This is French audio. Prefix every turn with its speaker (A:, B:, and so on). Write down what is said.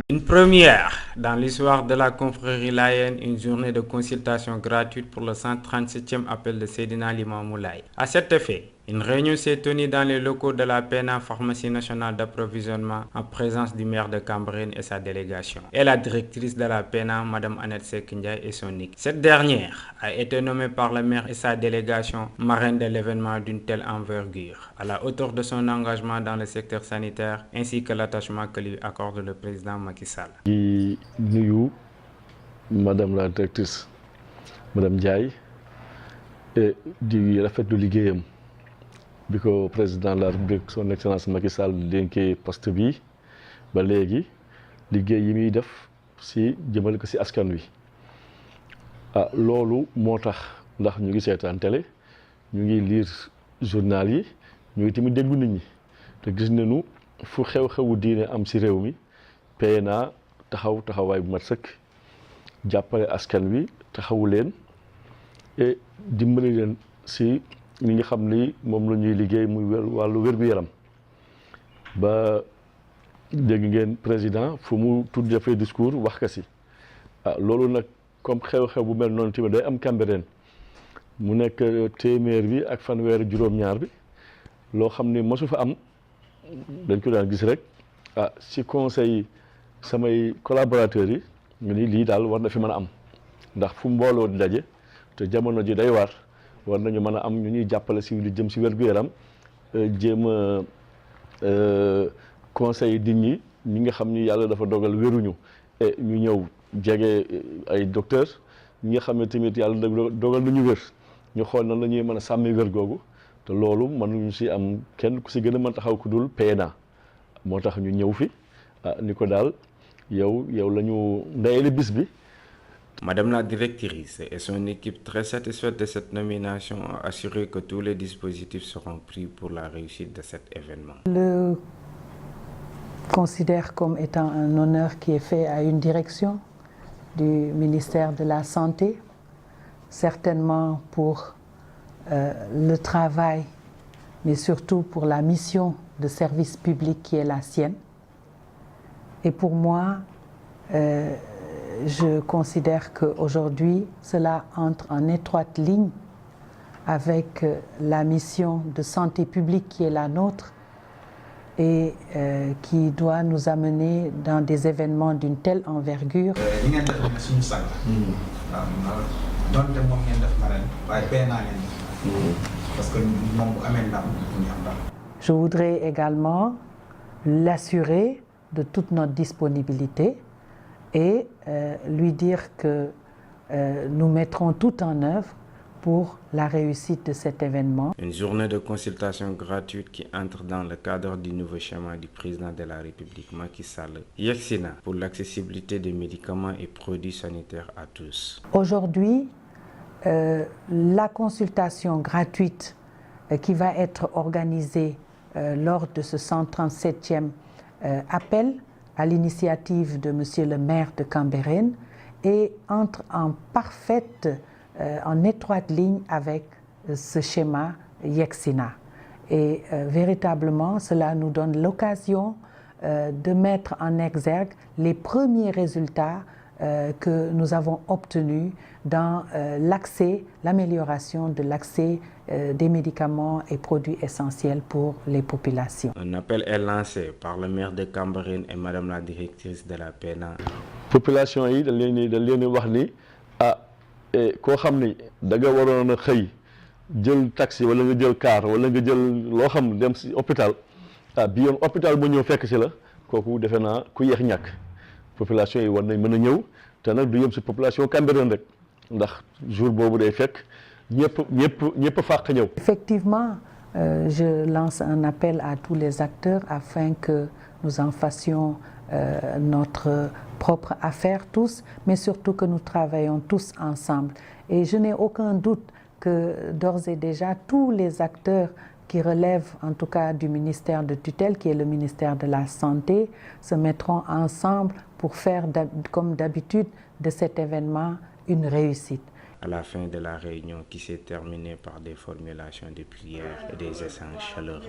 A: Une première dans l'histoire de la confrérie layène, une journée de consultation gratuite pour le 137e appel de Seydina Limamou Laye. À cet effet, une réunion s'est tenue dans les locaux de la PNA, Pharmacie nationale d'approvisionnement, en présence du maire de Cambérène et sa délégation, et la directrice de la PNA, Mme Annette Seck Ndiaye et son équipe. Cette dernière a été nommée par le maire et sa délégation marraine de l'événement d'une telle envergure, à la hauteur de son engagement dans le secteur sanitaire ainsi que l'attachement que lui accorde le président Macky Sall.
B: di nuyu madame la directrice madame Ndiaye et di rafetlu liggéeyam bi ko président de la République son excellence Macky Sall dénkee poste bi ba léegi liggéey yi muy def si jëmale ko si askan wi loolu moo tax ndax ñu ngi seetaan télé ñu ngi lire journal yi ñu ngi tamit déglu nit ñi te gis nañu fu xew-xewu diine am si réew mi PNA taxawaay bu mat sëkk jàppale askan wi taxawu leen et dimbali leen si li nga xam ni moom la ñuy liggéey muy wàllu wér-gu-yaram ba dégg ngeen président fu mu tudd dafay discours wax ka si loolu nag comme xew-xew bu mel noonu tamit day am Cambérène mu nekk téeméer bi ak fanweeri juróom-ñaar bi loo xam ni mosu fa am dañ ko daan gis rek si conseil samay collaborateurs yi ñu ni lii daal war na fi mën a am ndax fu mbooloo di daje te jamono ji day war nañu mën a am ñu ñuy jàppale si li jëm si wér-gu-yaram jéem a conseil nit ñi nga xam ni yàlla dafa dogal wéruñu et ñu ñëw jege ay docteur ñi nga xam ne tamit yàlla dogal nañu wér ñu xool nan la ñuy mën a sàmmi wér googu te loolu mënuñu si am kenn ku si gën a mën taxaw ku dul PNA moo tax ñu ñëw fi ni ko daal yow la ñu ndeyale bis bi.
A: Madame la directrice et son équipe, très satisfaites de cette nomination, ont assuré que tous les dispositifs seront pris pour la réussite de cet événement.
C: Je le considère comme étant un honneur qui est fait à une direction du ministère de la Santé, certainement pour le travail, mais surtout pour la mission de service public qui est la sienne. Et pour moi, je considère qu'aujourd'hui, cela entre en étroite ligne avec la mission de santé publique qui est la nôtre et qui doit nous amener dans des événements d'une telle envergure. Je voudrais également l'assurer de toute notre disponibilité et lui dire que nous mettrons tout en œuvre pour la réussite de cet événement.
A: Une journée de consultation gratuite qui entre dans le cadre du nouveau schéma du président de la République Macky Sall, Yexina, pour l'accessibilité des médicaments et produits sanitaires à tous.
C: Aujourd'hui, la consultation gratuite qui va être organisée lors de ce 137e appel à l'initiative de Monsieur le maire de Cambérène et entre en étroite ligne avec ce schéma Yexina. Et véritablement, cela nous donne l'occasion de mettre en exergue les premiers résultats que nous avons obtenus dans l'amélioration de l'accès des médicaments et produits essentiels pour les populations.
A: Un appel est lancé par le maire de Cambérène et Madame la directrice de la PNA.
B: Population yi dañ leen wax ni koo xam ni da nga waroon a xëy jël taxi wala nga jël car wala nga jël loo xam dem si hôpital bi yoon hôpital bu ñëw fekk si la kooku defe naa ku yéex ñàkk population yi war nañ mën a ñëw te nag du yem si population Cambérène rek ndax jour boobu day fekk ñëpp fàq ñëw.
C: Effectivement, je lance un appel à tous les acteurs afin que nous en fassions notre propre affaire tous, mais surtout que nous travaillons tous ensemble. Et je n'ai aucun doute que d'ores et déjà tous les acteurs qui relèvent en tout cas du ministère de tutelle, qui est le ministère de la Santé, se mettront ensemble pour faire comme d'habitude de cet événement une réussite.
A: À la fin de la réunion qui s'est terminée par des formulations de prières et des échanges chaleureux.